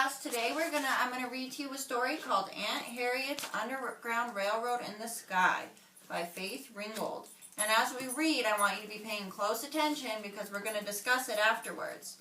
class. Today I'm gonna read to you a story called Aunt Harriet's Underground Railroad in the Sky by Faith Ringgold. And as we read, I want you to be paying close attention because we're gonna discuss it afterwards.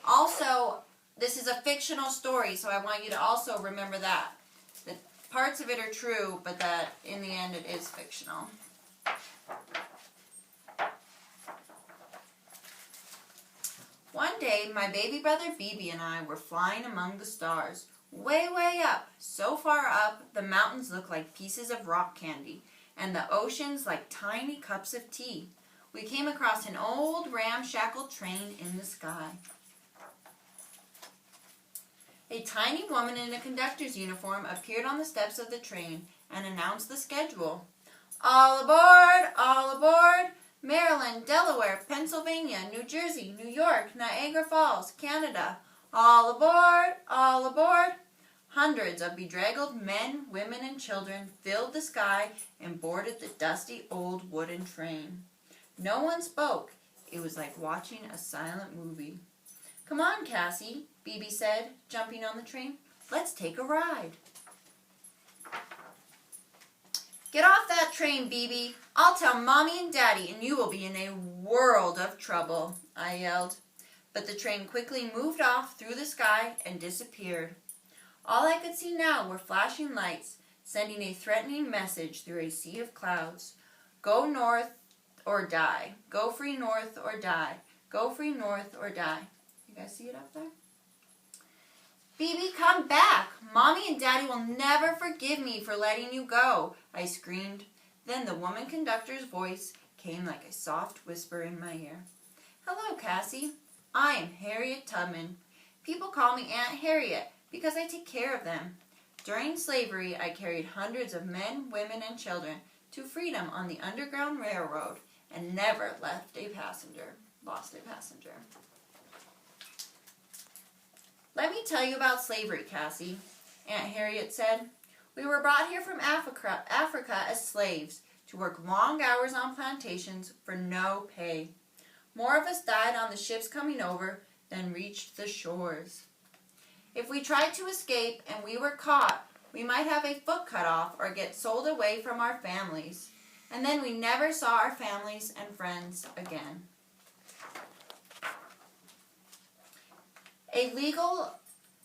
Also, this is a fictional story, so I want you to also remember that. That parts of it are true, but that in the end it is fictional. One day, my baby brother Beebe and I were flying among the stars, way, way up, so far up the mountains looked like pieces of rock candy, and the oceans like tiny cups of tea. We came across an old ramshackle train in the sky. A tiny woman in a conductor's uniform appeared on the steps of the train and announced the schedule. All aboard! All aboard! Maryland, Delaware, Pennsylvania, New Jersey, New York, Niagara Falls, Canada. All aboard! All aboard! Hundreds of bedraggled men, women, and children filled the sky and boarded the dusty old wooden train. No one spoke. It was like watching a silent movie. Come on, Cassie, Beebe said, jumping on the train. Let's take a ride. Get off that train, Beebe. I'll tell Mommy and Daddy, and you will be in a world of trouble, I yelled. But the train quickly moved off through the sky and disappeared. All I could see now were flashing lights, sending a threatening message through a sea of clouds. Go north or die. Go free north or die. Go free north or die. You guys see it up there? Beebe, come back! Mommy and Daddy will never forgive me for letting you go, I screamed. Then the woman conductor's voice came like a soft whisper in my ear. Hello, Cassie. I am Harriet Tubman. People call me Aunt Harriet because I take care of them. During slavery, I carried hundreds of men, women, and children to freedom on the Underground Railroad and never lost a passenger. Let me tell you about slavery, Cassie, Aunt Harriet said. We were brought here from Africa as slaves to work long hours on plantations for no pay. More of us died on the ships coming over than reached the shores. If we tried to escape and we were caught, we might have a foot cut off or get sold away from our families. And then we never saw our families and friends again. A legal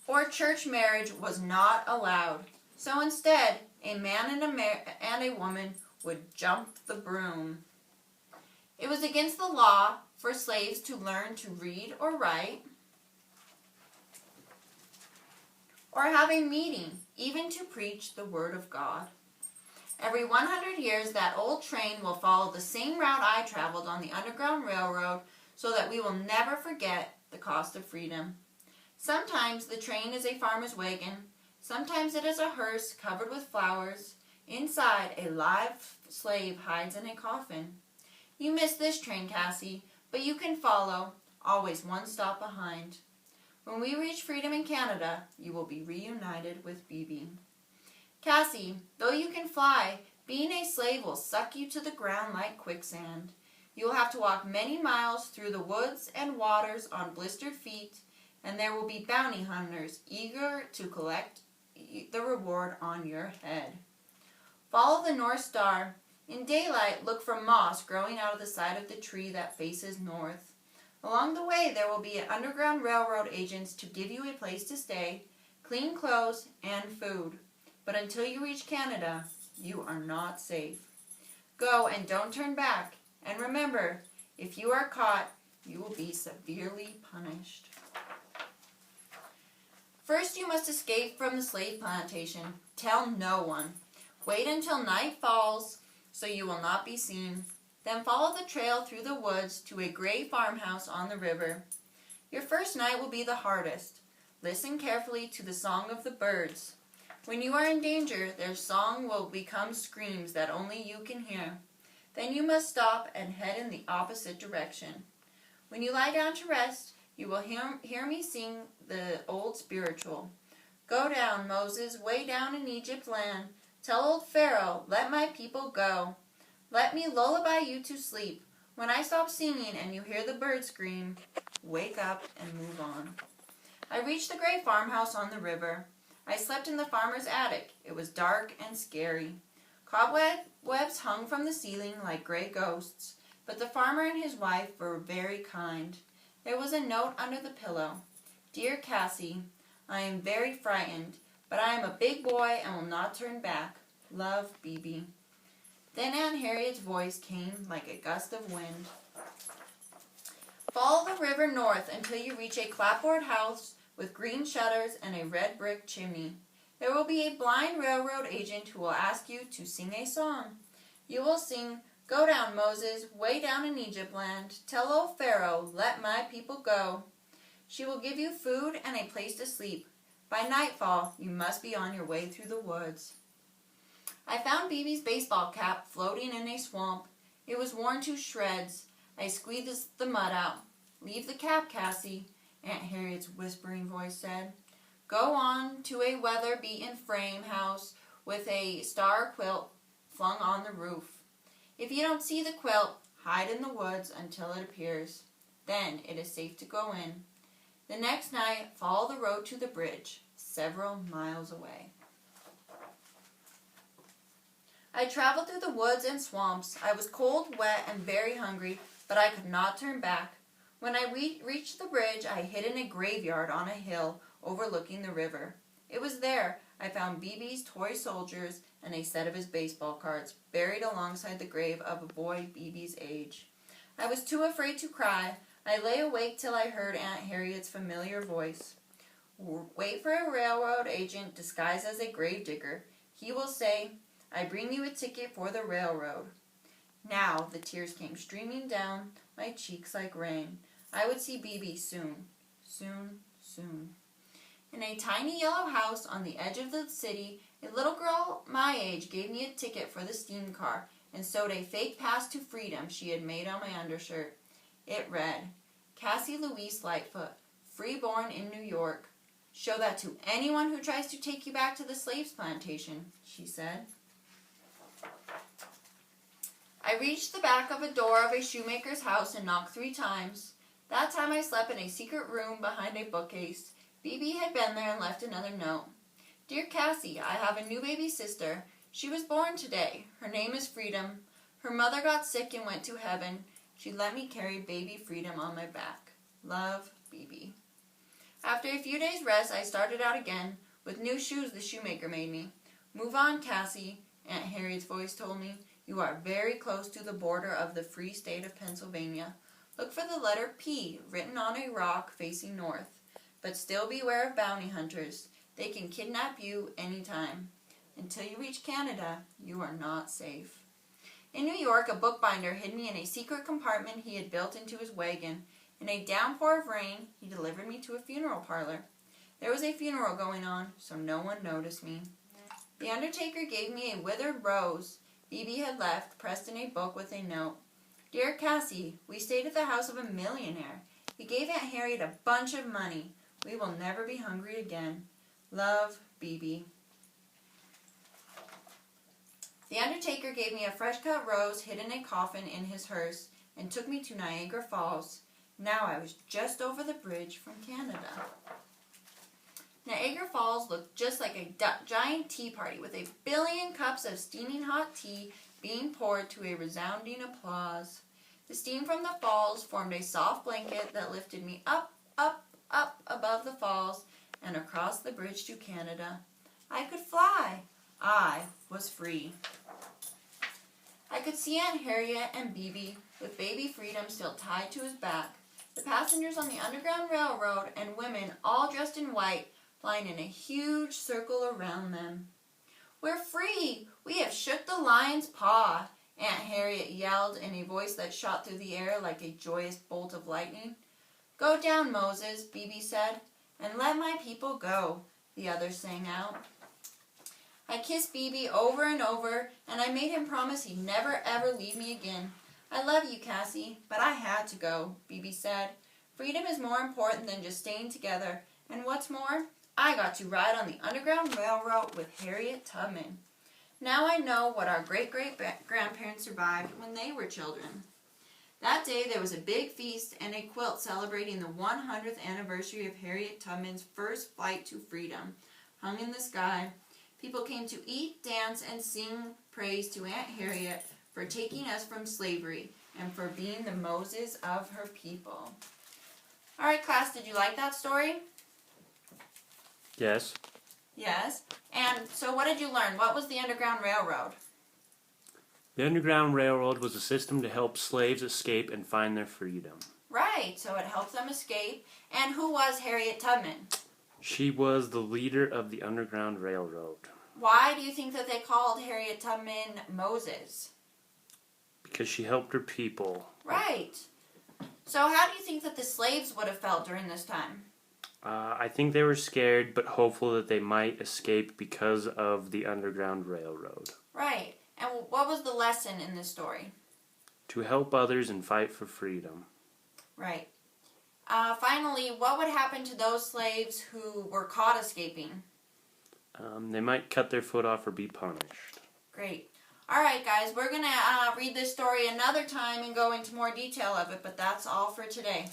or church marriage was not allowed. So instead, a man and a woman would jump the broom. It was against the law for slaves to learn to read or write, or have a meeting, even to preach the word of God. Every 100 years, that old train will follow the same route I traveled on the Underground Railroad so that we will never forget the cost of freedom. Sometimes the train is a farmer's wagon. Sometimes it is a hearse covered with flowers. Inside, a live slave hides in a coffin. You missed this train, Cassie, but you can follow, always one stop behind. When we reach freedom in Canada, you will be reunited with Beebe. Cassie, though you can fly, being a slave will suck you to the ground like quicksand. You will have to walk many miles through the woods and waters on blistered feet, and there will be bounty hunters eager to collect the reward on your head. Follow the North Star. In daylight, look for moss growing out of the side of the tree that faces north. Along the way, there will be Underground Railroad agents to give you a place to stay, clean clothes, and food. But until you reach Canada, you are not safe. Go and don't turn back. And remember, if you are caught, you will be severely punished. First, you must escape from the slave plantation. Tell no one. Wait until night falls so you will not be seen. Then follow the trail through the woods to a gray farmhouse on the river. Your first night will be the hardest. Listen carefully to the song of the birds. When you are in danger, their song will become screams that only you can hear. Then you must stop and head in the opposite direction. When you lie down to rest, you will hear me sing the old spiritual. Go down, Moses, way down in Egypt land. Tell old Pharaoh, let my people go. Let me lullaby you to sleep. When I stop singing and you hear the birds scream, wake up and move on. I reached the gray farmhouse on the river. I slept in the farmer's attic. It was dark and scary. Cobwebs hung from the ceiling like gray ghosts, but the farmer and his wife were very kind. There was a note under the pillow. Dear Cassie, I am very frightened, but I am a big boy and will not turn back. Love, Bebe. Then Aunt Harriet's voice came like a gust of wind. Follow the river north until you reach a clapboard house with green shutters and a red brick chimney. There will be a blind railroad agent who will ask you to sing a song. You will sing, Go down, Moses, way down in Egypt land. Tell old Pharaoh, let my people go. She will give you food and a place to sleep. By nightfall, you must be on your way through the woods. I found Bebe's baseball cap floating in a swamp. It was worn to shreds. I squeezed the mud out. Leave the cap, Cassie, Aunt Harriet's whispering voice said. Go on to a weather-beaten frame house with a star quilt flung on the roof. If you don't see the quilt, hide in the woods until it appears. Then it is safe to go in. The next night, follow the road to the bridge, several miles away. I traveled through the woods and swamps. I was cold, wet, and very hungry, but I could not turn back. When I reached the bridge, I hid in a graveyard on a hill overlooking the river. It was there I found Bebe's toy soldiers and a set of his baseball cards, buried alongside the grave of a boy Bebe's age. I was too afraid to cry. I lay awake till I heard Aunt Harriet's familiar voice. Wait for a railroad agent disguised as a grave digger. He will say, I bring you a ticket for the railroad. Now the tears came streaming down my cheeks like rain. I would see Bebe soon, soon, soon. In a tiny yellow house on the edge of the city, a little girl my age gave me a ticket for the steam car and sewed a fake pass to freedom she had made on my undershirt. It read, Cassie Louise Lightfoot, freeborn in New York. Show that to anyone who tries to take you back to the slaves plantation, she said. I reached the back of a door of a shoemaker's house and knocked 3 times. That time I slept in a secret room behind a bookcase. Bebe had been there and left another note. Dear Cassie, I have a new baby sister. She was born today. Her name is Freedom. Her mother got sick and went to heaven. She let me carry baby Freedom on my back. Love, Bebe. After a few days' rest, I started out again with new shoes the shoemaker made me. Move on, Cassie, Aunt Harriet's voice told me. You are very close to the border of the free state of Pennsylvania. Look for the letter P written on a rock facing north. But still beware of bounty hunters. They can kidnap you anytime. Until you reach Canada, you are not safe. In New York, a bookbinder hid me in a secret compartment he had built into his wagon. In a downpour of rain, he delivered me to a funeral parlor. There was a funeral going on, so no one noticed me. The undertaker gave me a withered rose Bebe had left, pressed in a book with a note. Dear Cassie, we stayed at the house of a millionaire. He gave Aunt Harriet a bunch of money. We will never be hungry again. Love, Bebe. The undertaker gave me a fresh-cut rose hid in a coffin in his hearse and took me to Niagara Falls. Now I was just over the bridge from Canada. Niagara Falls looked just like a giant tea party with a billion cups of steaming hot tea being poured to a resounding applause. The steam from the falls formed a soft blanket that lifted me up, up, up above the falls and across the bridge to Canada. I could fly. I was free. I could see Aunt Harriet and Bebe with baby Freedom still tied to his back. The passengers on the Underground Railroad and women all dressed in white flying in a huge circle around them. We're free! We have shook the lion's paw, Aunt Harriet yelled in a voice that shot through the air like a joyous bolt of lightning. Go down, Moses, Bebe said, and let my people go, the others sang out. I kissed Bebe over and over, and I made him promise he'd never ever leave me again. I love you, Cassie, but I had to go, Bebe said. Freedom is more important than just staying together, and what's more, I got to ride on the Underground Railroad with Harriet Tubman. Now I know what our great-great-grandparents survived when they were children. That day there was a big feast and a quilt celebrating the 100th anniversary of Harriet Tubman's first flight to freedom hung in the sky. People came to eat, dance, and sing praise to Aunt Harriet for taking us from slavery and for being the Moses of her people. All right, class, did you like that story? Yes. Yes. And so what did you learn? What was the Underground Railroad? The Underground Railroad was a system to help slaves escape and find their freedom. Right, so it helped them escape. And who was Harriet Tubman? She was the leader of the Underground Railroad. Why do you think that they called Harriet Tubman Moses? Because she helped her people. Right. So how do you think that the slaves would have felt during this time? I think they were scared, but hopeful that they might escape because of the Underground Railroad. Right. And what was the lesson in this story? To help others and fight for freedom. Right. Finally, what would happen to those slaves who were caught escaping? They might cut their foot off or be punished. Great. All right, guys, we're going to read this story another time and go into more detail of it, but that's all for today.